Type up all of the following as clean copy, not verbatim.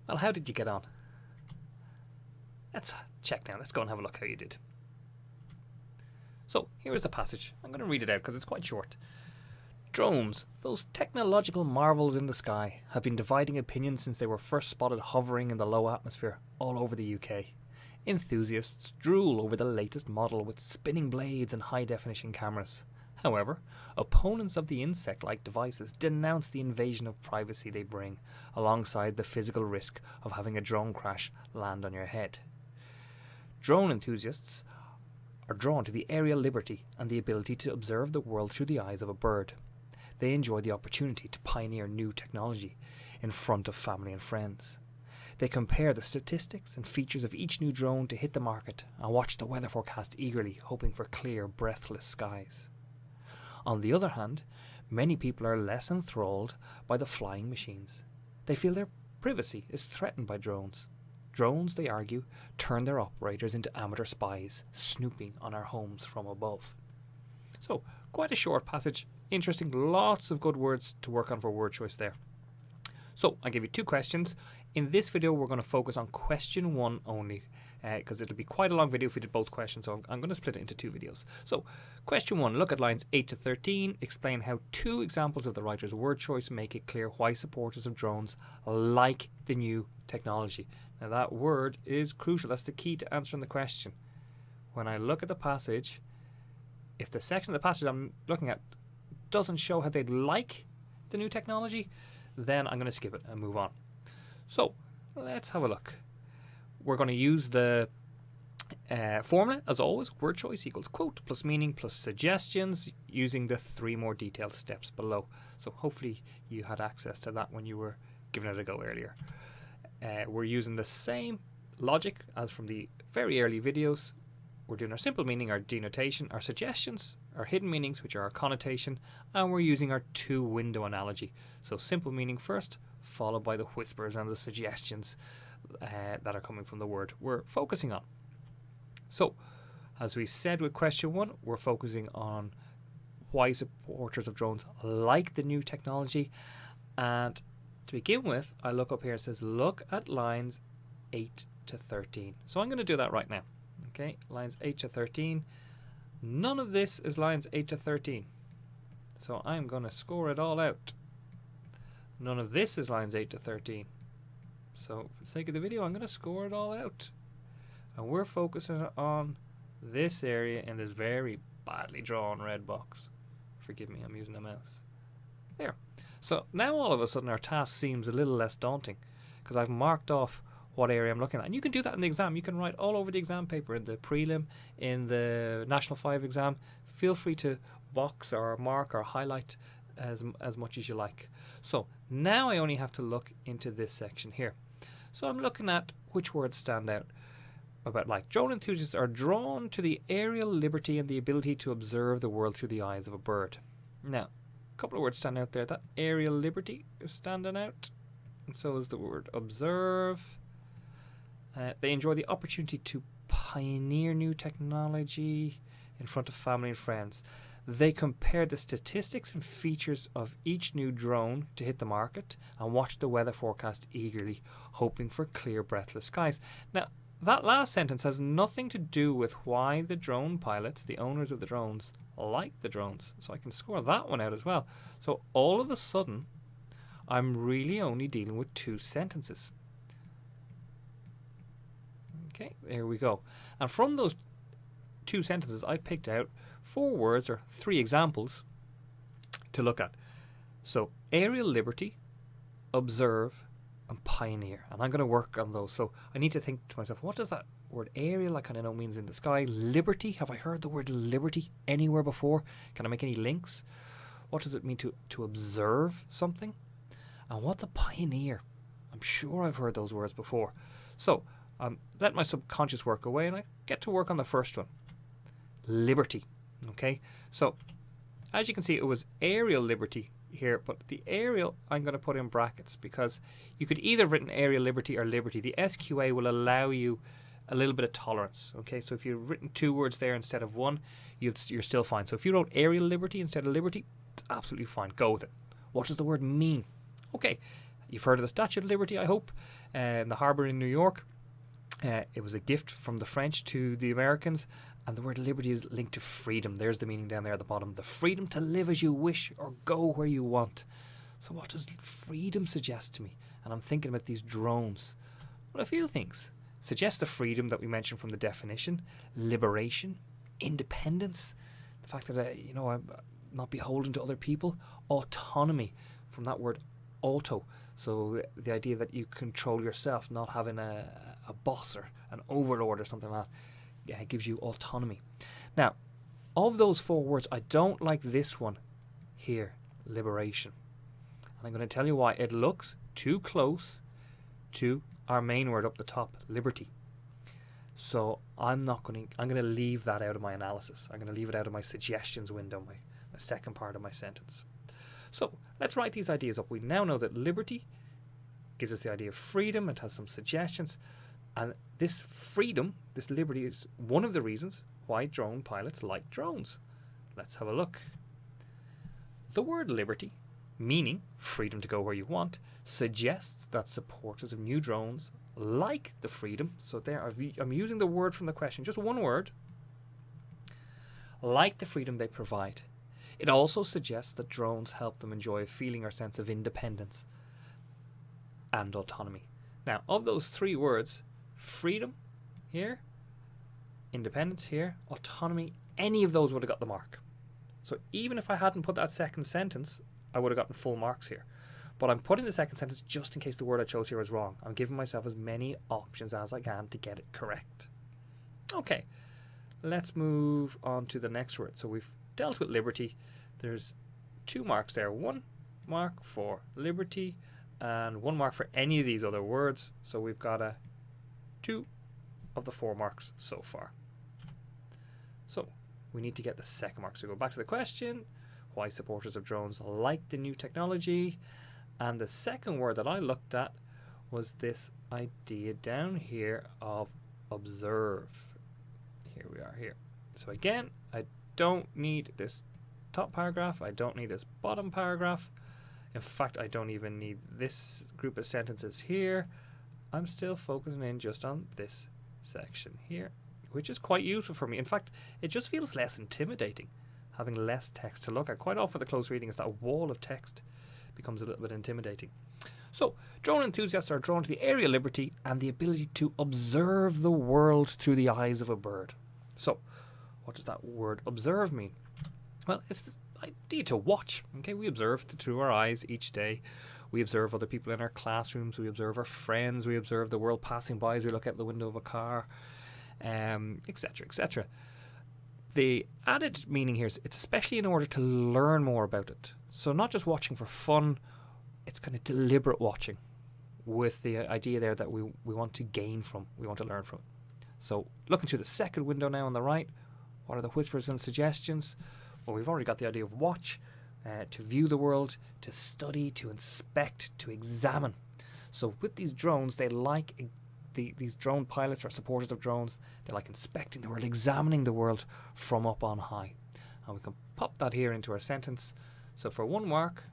Well, how did you get on? Let's check now. Let's go and have a look how you did. So, here is the passage. I'm going to read it out because it's quite short. Drones, those technological marvels in the sky, have been dividing opinion since they were first spotted hovering in the low atmosphere all over the UK. Enthusiasts drool over the latest model with spinning blades and high-definition cameras. However, opponents of the insect-like devices denounce the invasion of privacy they bring, alongside the physical risk of having a drone crash land on your head. Drone enthusiasts are drawn to the aerial liberty and the ability to observe the world through the eyes of a bird. They enjoy the opportunity to pioneer new technology in front of family and friends. They compare the statistics and features of each new drone to hit the market and watch the weather forecast eagerly, hoping for clear, breathless skies. On the other hand, many people are less enthralled by the flying machines. They feel their privacy is threatened by drones. Drones, they argue, turn their operators into amateur spies, snooping on our homes from above. So, quite a short passage, interesting, lots of good words to work on for word choice there. So, I give you 2 questions. In this video, we're going to focus on question 1 only, because it'll be quite a long video if we did both questions, so I'm going to split it into 2 videos. So, question 1, look at lines 8 to 13, explain how 2 examples of the writer's word choice make it clear why supporters of drones like the new technology. Now, that word is crucial. That's the key to answering the question. When I look at the passage, if the section of the passage I'm looking at doesn't show how they'd like the new technology, then I'm going to skip it and move on. So, let's have a look. We're going to use the formula, as always. Word choice equals quote plus meaning plus suggestions, using the 3 more detailed steps below. So hopefully you had access to that when you were giving it a go earlier. We're using the same logic as from the very early videos. We're doing our simple meaning, our denotation, our suggestions, our hidden meanings, which are our connotation, and we're using our 2-window analogy. So simple meaning first, followed by the whispers and the suggestions that are coming from the word we're focusing on. So, as we said with question 1, we're focusing on why supporters of drones like the new technology. And to begin with, I look up here, it says look at lines 8 to 13. So I'm going to do that right now. Okay, lines 8 to 13. None of this is lines 8 to 13. So I'm going to score it all out. None of this is lines 8 to 13. So for the sake of the video, I'm going to score it all out. And we're focusing on this area in this very badly drawn red box. Forgive me, I'm using a mouse. There. So now all of a sudden our task seems a little less daunting because I've marked off what area I'm looking at. And you can do that in the exam. You can write all over the exam paper, in the prelim, in the National 5 exam. Feel free to box or mark or highlight as much as you like. So now I only have to look into this section here. So I'm looking at which words stand out. About like drone enthusiasts are drawn to the aerial liberty and the ability to observe the world through the eyes of a bird. Now, a couple of words stand out there. That aerial liberty is standing out, and so is the word observe. They enjoy the opportunity to pioneer new technology in front of family and friends. They compare the statistics and features of each new drone to hit the market and watch the weather forecast eagerly, hoping for clear, breathless skies. Now, that last sentence has nothing to do with why the drone pilots, the owners of the drones, like the drones. So I can score that one out as well. So all of a sudden, I'm really only dealing with 2 sentences. Okay, there we go. And from those 2 sentences, I picked out 4 words or 3 examples to look at. So aerial liberty, observe, and pioneer. And I'm going to work on those. So I need to think to myself, what does that word aerial, I kind of know means in the sky. Liberty, have I heard the word liberty anywhere before? Can I make any links? What does it mean to observe something? And what's a pioneer? I'm sure I've heard those words before. So let my subconscious work away and I get to work on the first one. Liberty. Okay, so as you can see, it was aerial liberty here, but the aerial I'm going to put in brackets because you could either have written aerial liberty or liberty. The SQA will allow you a little bit of tolerance. Okay, so if you've written 2 words there instead of 1, you're still fine. So if you wrote aerial liberty instead of liberty, it's absolutely fine. Go with it. What does the word mean? Okay, You've heard of the Statue of Liberty, I hope, in the harbour in New York. It was a gift from the French to the Americans, and the word liberty is linked to freedom. There's the meaning down there at the bottom. The freedom to live as you wish or go where you want. So what does freedom suggest to me? And I'm thinking about these drones. Well, a few things. Suggest the freedom that we mentioned from the definition, liberation, independence, the fact that I'm not beholden to other people, autonomy, from that word auto. So the idea that you control yourself, not having a boss or an overlord or something like that, yeah, it gives you autonomy. Now, of those 4 words, I don't like this one here, liberation. And I'm going to tell you why. It looks too close to our main word up the top, liberty. So I'm going to leave that out of my analysis. I'm going to leave it out of my suggestions window, my second part of my sentence. So let's write these ideas up. We now know that liberty gives us the idea of freedom. It has some suggestions. And this freedom, this liberty, is one of the reasons why drone pilots like drones. Let's have a look. The word liberty, meaning freedom to go where you want, suggests that supporters of new drones like the freedom. So there, I'm using the word from the question, just one word, like the freedom they provide. It also suggests that drones help them enjoy a feeling or sense of independence and autonomy. Now, of those 3 words, freedom here, independence here, autonomy, any of those would have got the mark. So even if I hadn't put that second sentence, I would have gotten full marks here. But I'm putting the second sentence just in case the word I chose here is wrong. I'm giving myself as many options as I can to get it correct. Okay, let's move on to the next word. So we've dealt with liberty. There's 2 marks there. 1 mark for liberty and 1 mark for any of these other words. So we've got 2 of the 4 marks so far. So we need to get the second mark. So go back to the question, why supporters of drones like the new technology. And the second word that I looked at was this idea down here of observe. Here we are here. So again, I don't need this top paragraph. I don't need this bottom paragraph. In fact, I don't even need this group of sentences here. I'm still focusing in just on this section here, which is quite useful for me. In fact, it just feels less intimidating, having less text to look at. Quite often the close reading is that wall of text becomes a little bit intimidating. So, drone enthusiasts are drawn to the area of liberty and the ability to observe the world through the eyes of a bird. So, what does that word observe mean? Well, it's this idea to watch. Okay, we observe through our eyes each day. We observe other people in our classrooms. We observe our friends. We observe the world passing by as we look out the window of a car, etc., etc. The added meaning here is it's especially in order to learn more about it. So not just watching for fun, it's kind of deliberate watching with the idea there that we want to gain from, we want to learn from it. So looking through the second window now on the right, what are the whispers and suggestions? Well, we've already got the idea of watch, to view the world, to study, to inspect, to examine. So with these drones, they like these drone pilots or supporters of drones, they like inspecting the world, examining the world from up on high. And we can pop that here into our sentence. So for 1 mark,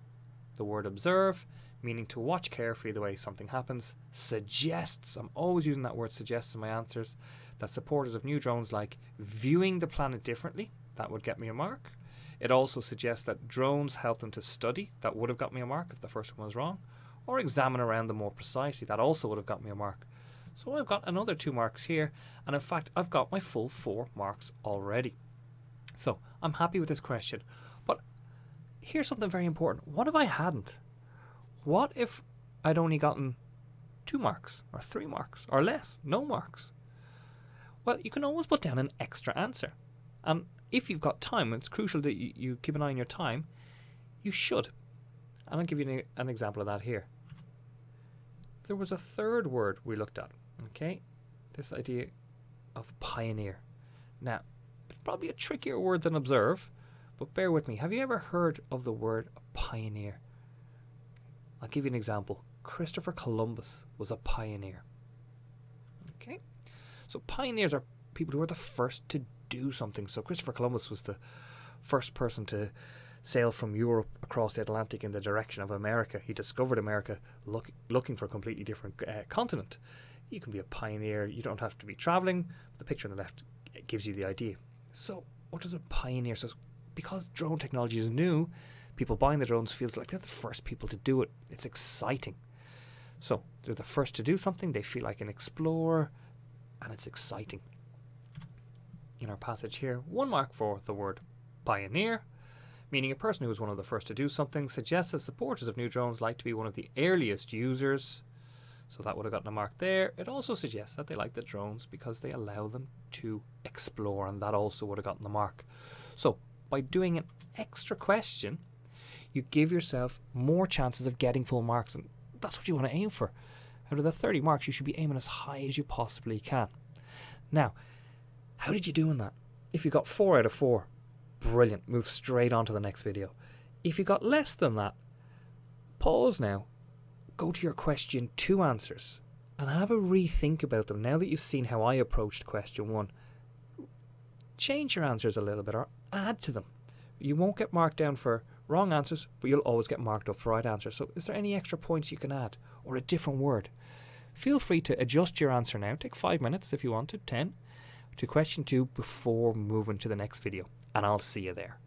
the word observe, meaning to watch carefully the way something happens, suggests, I'm always using that word suggests in my answers, that supporters of new drones like viewing the planet differently. That would get me a mark. It also suggests that drones help them to study. That would have got me a mark if the first one was wrong. Or examine around them more precisely. That also would have got me a mark. So I've got another 2 marks here, and in fact I've got my full 4 marks already. So I'm happy with this question. But here's something very important. What if I hadn't? What if I'd only gotten 2 marks or 3 marks or less? No marks. Well, you can always put down an extra answer. And if you've got time, it's crucial that you keep an eye on your time, you should. And I'll give you an example of that here. There was a 3rd word we looked at. Okay, this idea of pioneer. Now, it's probably a trickier word than observe, but bear with me. Have you ever heard of the word pioneer? I'll give you an example. Christopher Columbus was a pioneer. Okay, so pioneers are people who are the first to do something. So Christopher Columbus was the first person to sail from Europe across the Atlantic in the direction of America. He discovered America looking for a completely different continent. You can be a pioneer. You don't have to be traveling. The picture on the left gives you the idea. So what does a pioneer? So because drone technology is new, people buying the drones feels like they're the first people to do it. It's exciting. So they're the first to do something. They feel like an explorer, and it's exciting. In our passage here, 1 mark for the word pioneer, meaning a person who was one of the first to do something, suggests that supporters of new drones like to be one of the earliest users. So that would have gotten a mark there. It also suggests that they like the drones because they allow them to explore, and that also would have gotten the mark. So by doing an extra question, you give yourself more chances of getting full marks, and that's what you want to aim for. Out of the 30 marks, you should be aiming as high as you possibly can. Now, how did you do in that? If you got 4 out of 4, brilliant. Move straight on to the next video. If you got less than that, pause now. Go to your question 2 answers and have a rethink about them. Now that you've seen how I approached question 1, change your answers a little bit or add to them. You won't get marked down for wrong answers, but you'll always get marked up for right answers. So is there any extra points you can add, or a different word? Feel free to adjust your answer now. Take 5 minutes if you want to, 10, to question 2 before moving to the next video, and I'll see you there.